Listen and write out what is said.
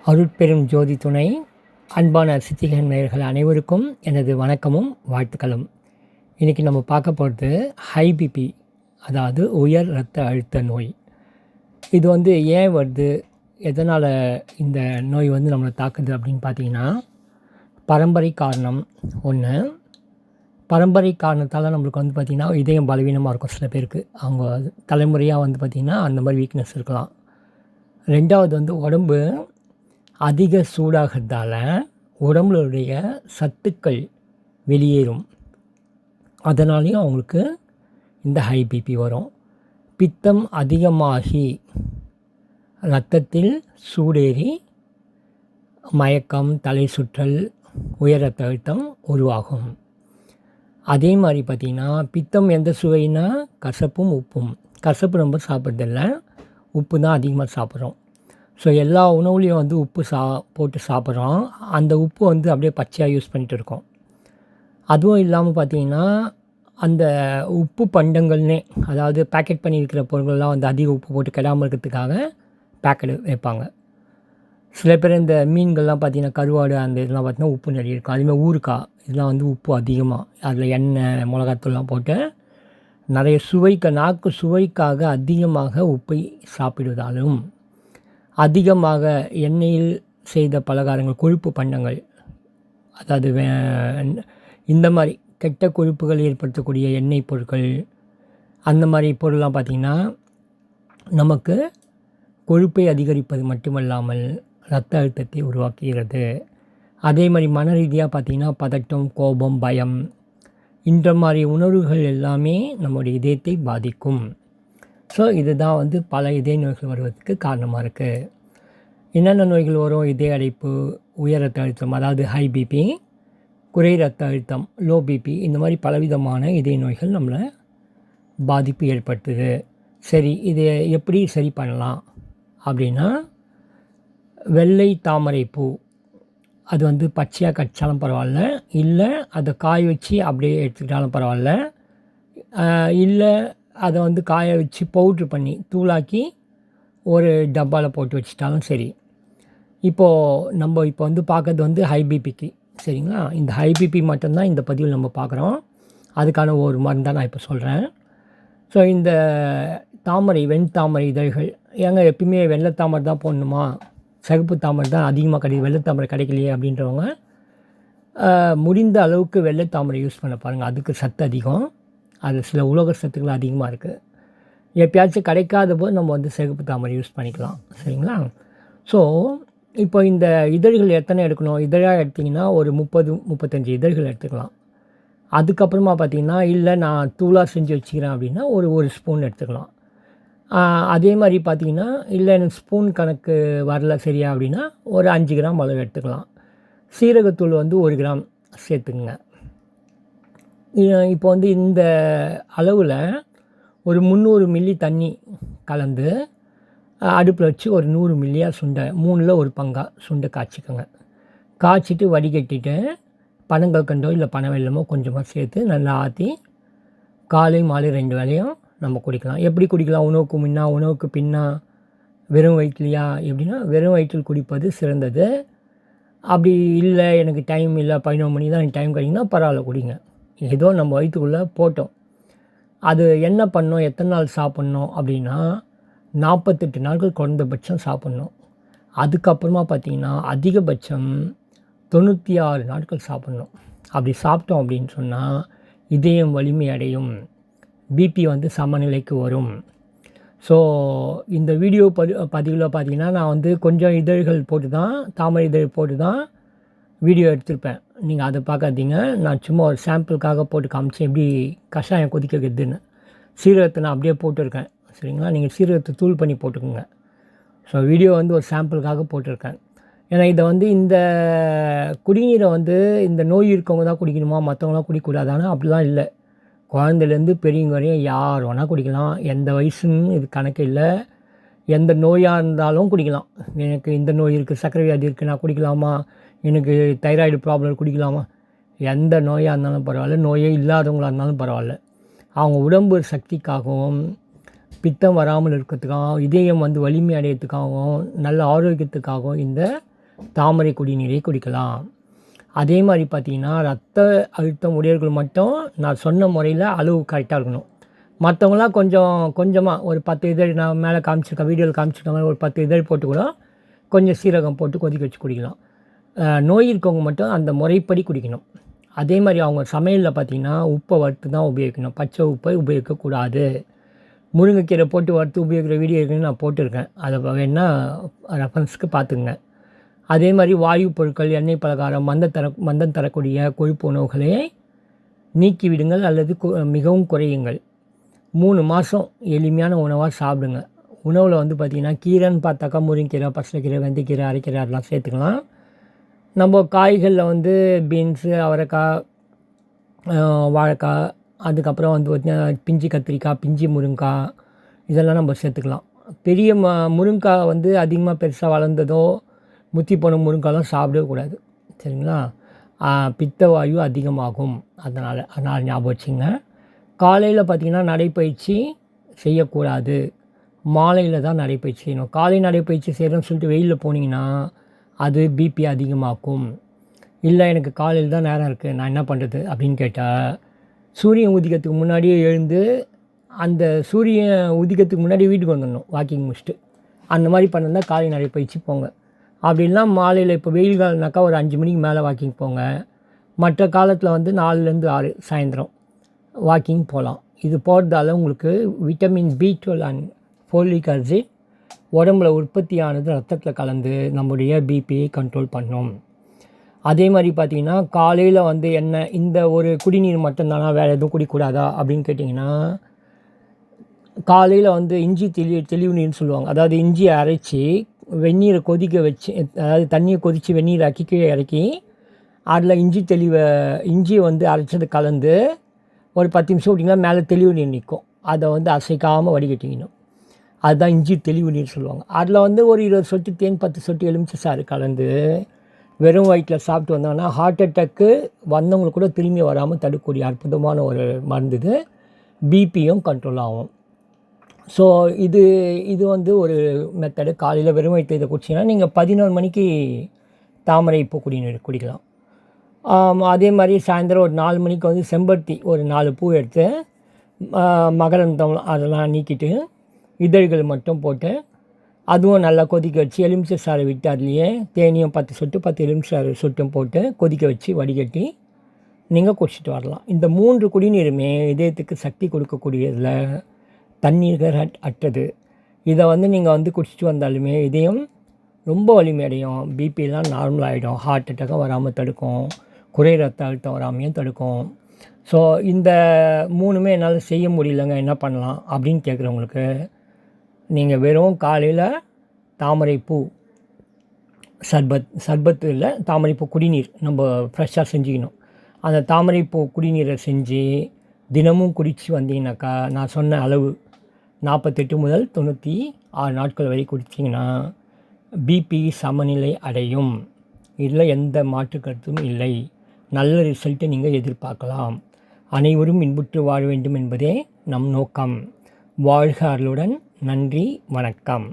அருட்பெரும் ஜோதி துணை அன்பான சித்திகன் நேயர்கள் அனைவருக்கும் எனது வணக்கமும் வாழ்த்துக்களும். இன்றைக்கி நம்ம பார்க்க போகிறது ஹை பிபி, அதாவது உயர் இரத்த அழுத்த நோய். இது ஏன் வருது, எதனால் இந்த நோய் நம்மளை தாக்குது அப்படின்னு பார்த்தீங்கன்னா, பரம்பரை காரணம் ஒன்று. பரம்பரை காரணத்தால் நம்மளுக்கு பார்த்திங்கன்னா இதயம் பலவீனமாக இருக்கும். சில பேருக்கு அவங்க தலைமுறையாக பார்த்திங்கன்னா அந்த மாதிரி வீக்னஸ் இருக்கலாம். ரெண்டாவது உடம்பு அதிக சூடாகிறதால உடம்புடைய சத்துக்கள் வெளியேறும். அதனாலேயும் அவங்களுக்கு இந்த ஹை பிபி வரும். பித்தம் அதிகமாகி இரத்தத்தில் சூடேறி மயக்கம், தலை சுற்றல், உயர் இரத்த அழுத்தம் உருவாகும். அதே மாதிரி பார்த்திங்கன்னா, பித்தம் எந்த சுவைனா கசப்பும் உப்பும். கசப்பு நம்ம சாப்பிட்றதில்ல, உப்பு தான் அதிகமாக சாப்பிட்றோம். ஸோ எல்லா உணவுலேயும் உப்பு போட்டு சாப்பிட்றோம். அந்த உப்பு அப்படியே பச்சையாக யூஸ் பண்ணிகிட்டு இருக்கோம். அதுவும் இல்லாமல் பார்த்திங்கன்னா, அந்த உப்பு பண்டங்கள்னே, அதாவது பேக்கெட் பண்ணியிருக்கிற பொருள்கள்லாம் அதிக உப்பு போட்டு கெடாமல் இருக்கிறதுக்காக பேக்கெட் வைப்பாங்க. சில பேர் இந்த மீன்கள்லாம் பார்த்திங்கன்னா, கருவாடு அந்த இதெல்லாம் பார்த்திங்கன்னா உப்பு நிறைய இருக்கும். அதுமாதிரி ஊறுகாய் இதெல்லாம் உப்பு அதிகமாக, அதில் எண்ணெய், மிளகாத்தூள்லாம் போட்டு நிறைய நாக்கு சுவைக்காக அதிகமாக உப்பை சாப்பிடுவதாலும், அதிகமாக எண்ணெயில் செய்த பலகாரங்கள், கொழுப்பு பண்டங்கள், அதாவது இந்த மாதிரி கெட்ட கொழுப்புகள் ஏற்படுத்தக்கூடிய எண்ணெய் பொருட்கள், அந்த மாதிரி பொருள்லாம் பார்த்திங்கன்னா நமக்கு கொழுப்பை அதிகரிப்பது மட்டுமல்லாமல் இரத்த அழுத்தத்தை உருவாக்குகிறது. அதே மாதிரி மன ரீதியாக பார்த்திங்கன்னா பதட்டம், கோபம், பயம், இந்த மாதிரி உணர்வுகள் எல்லாமே நம்முடைய இதயத்தை பாதிக்கும். ஸோ இதுதான் பல இதய நோய்கள் வருவதற்கு காரணமாக இருக்குது. என்னென்ன நோய்கள் வரும்? இதய அடைப்பு, உயர் இரத்த அழுத்தம், அதாவது ஹை பிபி, குறை இரத்த அழுத்தம், லோ பிபி, இந்த மாதிரி பலவிதமான இதய நோய்கள் நம்மளை பாதிப்பு ஏற்படுத்துது. சரி, இதை எப்படி சரி பண்ணலாம் அப்படின்னா, வெள்ளை தாமரை பூ, அது பச்சையாக கடித்தாலும் பரவாயில்ல, இல்லை அதை காய வச்சு அப்படியே எடுத்துக்கிட்டாலும் பரவாயில்ல, இல்லை அதை காய வச்சு பவுட்ரு பண்ணி தூளாக்கி ஒரு டப்பாவில் போட்டு வச்சிட்டாலும் சரி. இப்போது நம்ம பார்க்குறது ஹை பிபிக்கு, சரிங்களா? இந்த ஹை பிபி மட்டும்தான் இந்த பதிவில் நம்ம பார்க்குறோம். அதுக்கான ஒரு மருந்து தான் நான் இப்போ சொல்கிறேன். ஸோ இந்த தாமரை, வெண்தாமரை இதழ்கள், எப்பயுமே வெள்ளை தாமரை தான் போடணுமா, சிகப்பு தாமரை தான் அதிகமாக கிடைக்கும், வெள்ளை தாமரை கிடைக்கலையே அப்படின்றவங்க முடிந்த அளவுக்கு வெள்ளை தாமரை யூஸ் பண்ண பாருங்கள். அதுக்கு சத்து அதிகம், அது சில உலோக சத்துக்கள் அதிகமாக இருக்குது. எப்பயாச்சும் கிடைக்காத போது நம்ம சிகப்பு தாமரை யூஸ் பண்ணிக்கலாம், சரிங்களா? ஸோ இப்போ இந்த இதழ்கள் எத்தனை எடுக்கணும்? இதழாக எடுத்திங்கன்னா ஒரு 30-35 இதழ்கள் எடுத்துக்கலாம். அதுக்கப்புறமா பார்த்திங்கன்னா, இல்லை நான் தூளாக செஞ்சு வச்சுக்கிறேன் அப்படின்னா ஒரு ஸ்பூன் எடுத்துக்கலாம். அதே மாதிரி பார்த்திங்கன்னா, இல்லை எனக்கு ஸ்பூன் கணக்கு வரல சரியா அப்படின்னா ஒரு 5 கிராம் அளவு எடுத்துக்கலாம். சீரகத்தூள் 1 கிராம் சேர்த்துக்குங்க. இப்போ இந்த அளவில் ஒரு 300 மில்லி தண்ணி கலந்து அடுப்பில் வச்சு ஒரு 100 மில்லியாக சுண்டை, 3ல் 1 பங்காக சுண்டை காய்ச்சிக்கோங்க. காய்ச்சிட்டு வடிகட்டிட்டு பனங்கற்கண்டோ இல்லை பனை வெல்லமோ கொஞ்சமாக சேர்த்து நல்லா ஆற்றி காலை மாலை 2 வேளையும் நம்ம குடிக்கலாம். எப்படி குடிக்கலாம்? உணவுக்கு முன்னா, உணவுக்கு பின்னா, வெறும் வயிற்றுலையா எப்படின்னா, வெறும் வயிற்றில் குடிப்பது சிறந்தது. அப்படி இல்லை, எனக்கு டைம் இல்லை, 11 மணி தான் எனக்கு டைம் கிடைக்குன்னா பரவாயில்ல, குடிங்க. ஏதோ நம்ம வயிற்றுக்குள்ளே போட்டோம். அது என்ன பண்ணணும், எத்தனை நாள் சாப்பிட்ணும் அப்படின்னா, 48 நாட்கள் குறைந்தபட்சம் சாப்பிட்ணும். அதுக்கப்புறமா பார்த்திங்கன்னா அதிகபட்சம் 96 நாட்கள் சாப்பிட்ணும். அப்படி சாப்பிட்டோம் அப்படின்னு சொன்னால் இதயம் வலிமை அடையும், பிபி சமநிலைக்கு வரும். ஸோ இந்த வீடியோ பதிவில் பார்த்திங்கன்னா நான் கொஞ்சம் இதழ்கள் போட்டு தான், தாமரை இதழ் போட்டு தான் வீடியோ எடுத்திருப்பேன். நீங்கள் அதை பார்க்காதீங்க. நான் சும்மா ஒரு சாம்பிளுக்காக போட்டு காமிச்சேன் எப்படி கஷாயம் கொதிக்க வைக்கிறதுன்னு. சீரகத்தை நான் அப்படியே போட்டிருக்கேன், சரிங்களா? நீங்கள் சீரகத்தை தூள் பண்ணி போட்டுக்கோங்க. ஸோ வீடியோ ஒரு சாம்பிளுக்காக போட்டிருக்கேன். ஏன்னா இதை இந்த குடிநீரை இந்த நோய் இருக்கவங்க தான் குடிக்கணுமா, மற்றவங்களாம் குடிக்கக்கூடாதானா? அப்படிலாம் இல்லை. குழந்தைலேருந்து பெரியவங்க வரையும் யார் வேணால் குடிக்கலாம். எந்த வயசுன்னு இது கணக்கு இல்லை. எந்த நோயாக இருந்தாலும் குடிக்கலாம். எனக்கு இந்த நோய் இருக்குது, சர்க்கரை வியாதி இருக்குது, நான் குடிக்கலாமா? எனக்கு தைராய்டு ப்ராப்ளம் குடிக்கலாமா? எந்த நோயாக இருந்தாலும் பரவாயில்ல, நோயே இல்லாதவங்களாக இருந்தாலும் பரவாயில்ல. அவங்க உடம்பு சக்திக்காகவும், பித்தம் வராமல் இருக்கிறதுக்காகவும், இதயம் வலிமை அடையிறதுக்காகவும், நல்ல ஆரோக்கியத்துக்காகவும் இந்த தாமரை குடிநீரை குடிக்கலாம். அதே மாதிரி பார்த்தீங்கன்னா, ரத்த அழுத்தம் உடையவர்கள் மட்டும் நான் சொன்ன முறையில் அளவு கரெக்டாக இருக்கணும். மற்றவங்களாம் கொஞ்சமாக ஒரு 10 இதழ் நான் மேலே காமிச்சிருக்கேன், வீடியோவில் காமிச்சிருக்க மாதிரி ஒரு 10 இதழ் போட்டு கூட கொஞ்சம் சீரகம் போட்டு கொதிக்க வச்சு குடிக்கலாம். நோய் இருக்கவங்க மட்டும் அந்த முறைப்படி குடிக்கணும். அதே மாதிரி அவங்க சமையலில் பார்த்திங்கன்னா உப்பை வறுத்து தான் உபயோகிக்கணும், பச்சை உப்பை உபயோகிக்கக்கூடாது. முருங்கைக்கீரை போட்டு வறுத்து உபயோகிக்கிற வீடியோ இருக்குன்னு நான் போட்டிருக்கேன், அதை வேணால் ரெஃபரன்ஸுக்கு பார்த்துங்க. அதே மாதிரி வாயு பொருட்கள், எண்ணெய் பலகாரம், மந்தம் தரக்கூடிய கொழுப்பு உணவுகளை நீக்கிவிடுங்கள் அல்லது மிகவும் குறையுங்கள். 3 மாதம் எளிமையான உணவாக சாப்பிடுங்க. உணவில் வந்து பார்த்திங்கன்னா கீரைன்னு பார்த்தாக்கா முருங்கீரை, பசலைக்கீரை, வெந்தயக்கீரை, அரைக்கீரை அதெல்லாம் சேர்த்துக்கலாம். நம்ம காய்களில் வந்து பீன்ஸு, அவரைக்காய், வாழைக்காய், அதுக்கப்புறம் வந்து பார்த்திங்கன்னா பிஞ்சு கத்திரிக்காய், பிஞ்சு முருங்காய் இதெல்லாம் நம்ம சேர்த்துக்கலாம். பெரிய முருங்காய் வந்து அதிகமாக பெருசாக வளர்ந்ததோ முத்தி போன முருங்காய்லாம் சாப்பிடவே கூடாது, சரிங்களா? பித்த வாயு அதிகமாகும். அதனால் ஞாபகம் வச்சுங்க. காலையில் பார்த்திங்கன்னா நடைப்பயிற்சி செய்யக்கூடாது, மாலையில் தான் நடைப்பயிற்சி செய்யணும். காலை நடைப்பயிற்சி செய்கிறோன்னு சொல்லிட்டு வெயிலில் போனீங்கன்னா அது பிபி அதிகமாக்கும். இல்லை எனக்கு காலையில் தான் நேரம் இருக்குது, நான் என்ன பண்ணுறது அப்படின்னு கேட்டால், சூரியன் உதிக்கிறதுக்கு முன்னாடியே எழுந்து அந்த சூரியன் உதிக்கிறதுக்கு முன்னாடி வீட்டுக்கு வந்துடணும் வாக்கிங் முடிச்சுட்டு. அந்த மாதிரி பண்ணிருந்தா காலை நடைப்பயிற்சி போங்க. அப்படின்னா மாலையில் இப்போ வெயில் காலம்னாக்கா ஒரு 5 மணிக்கு மேலே வாக்கிங் போங்க. மற்ற காலத்தில் வந்து 4லேருந்து 6 சாயந்தரம் வாக்கிங் போகலாம். இது போகிறதால உங்களுக்கு vitamin B12 and folic acid உடம்புல உற்பத்தியானது ரத்தத்தில் கலந்து நம்முடைய பிபியை கண்ட்ரோல் பண்ணும். அதே மாதிரி பார்த்திங்கன்னா காலையில் வந்து என்ன இந்த ஒரு குடிநீர் மட்டும்தானா, வேறு எதுவும் குடிக்கூடாதா அப்படின்னு கேட்டிங்கன்னா, காலையில் வந்து இஞ்சி தெளிவு நீர்னு சொல்லுவாங்க. அதாவது இஞ்சியை அரைச்சி வெந்நீரை கொதிக்க வச்சு, அதாவது தண்ணியை கொதித்து வெந்நீரை ஆக்கி கீழே இறக்கி அதில் இஞ்சியை வந்து அரைச்சது கலந்து ஒரு 10 நிமிஷம் விட்டிங்கன்னா மேலே தெளிவு நீர் நிற்கும். அதை வந்து அசைக்காமல் வடிகட்டிக்கணும். அதுதான் இஞ்சி தெளிவு நீர் சொல்லுவாங்க. அதில் வந்து ஒரு 20 சொட்டு தேன், 10 சொட்டு எலுமிச்சை சாறு கலந்து வெறும் வயிற்றில் சாப்பிட்டு வந்தோம்னா ஹார்ட் அட்டாக்கு வந்தவங்களுக்கு கூட திரும்பி வராமல் தடுக்கக்கூடிய அற்புதமான ஒரு மருந்து இது. பிபியும் கண்ட்ரோல் ஆகும். ஸோ இது வந்து ஒரு மெத்தடு. காலையில் வெறும் வயிற்றில் இதை குடிச்சிங்கன்னா நீங்கள் 11 மணிக்கு தாமரை பூ குடிநீர் குடிக்கலாம். அதே மாதிரி சாயந்தரம் ஒரு 4 மணிக்கு வந்து செம்பருத்தி ஒரு 4 பூ எடுத்து மகரந்தம் அதெல்லாம் நீக்கிட்டு இதழ்கள் மட்டும் போட்டு அதுவும் நல்லா கொதிக்க வச்சு எலுமிச்சை சாறை விட்டு அதுலேயே தேனியும் 10 சொட்டு 10 எலுமிச்சை சொட்டும் போட்டு கொதிக்க வச்சு வடிகட்டி நீங்கள் குடிச்சிட்டு வரலாம். இந்த 3 குடிநீருமே இதயத்துக்கு சக்தி கொடுக்கக்கூடியதில் தண்ணீர்கள் அற்றது. இதை வந்து நீங்கள் வந்து குடிச்சிட்டு வந்தாலுமே இதயம் ரொம்ப வலிமையடையும், பிபிலாம் நார்மல் ஆகிடும், ஹார்ட் அட்டாக்காக வராமல் தடுக்கும், குறை ரத்த அழுத்தம் வராமையும் தடுக்கும். ஸோ இந்த 3மே என்னால் செய்ய முடியலங்க, என்ன பண்ணலாம் அப்படின்னு கேட்குறவங்களுக்கு நீங்கள் வெறும் காலையில் தாமரைப்பூ சர்பத்து இல்லை, தாமரைப்பூ குடிநீர் நம்ம ஃப்ரெஷ்ஷாக செஞ்சுக்கணும். அந்த தாமரைப்பூ குடிநீரை செஞ்சு தினமும் குடித்து வந்தீங்கன்னாக்கா நான் சொன்ன அளவு 48 முதல் 96 நாட்கள் வரை குடிச்சிங்கன்னா பிபி சமநிலை அடையும். இதில் எந்த மாற்று கருத்தும் இல்லை. நல்ல ரிசல்ட்டை நீங்கள் எதிர்பார்க்கலாம். அனைவரும் இன்புற்று வாழ வேண்டும் என்பதே நம் நோக்கம். வாழ்க அருளுடன். நன்றி, வணக்கம்.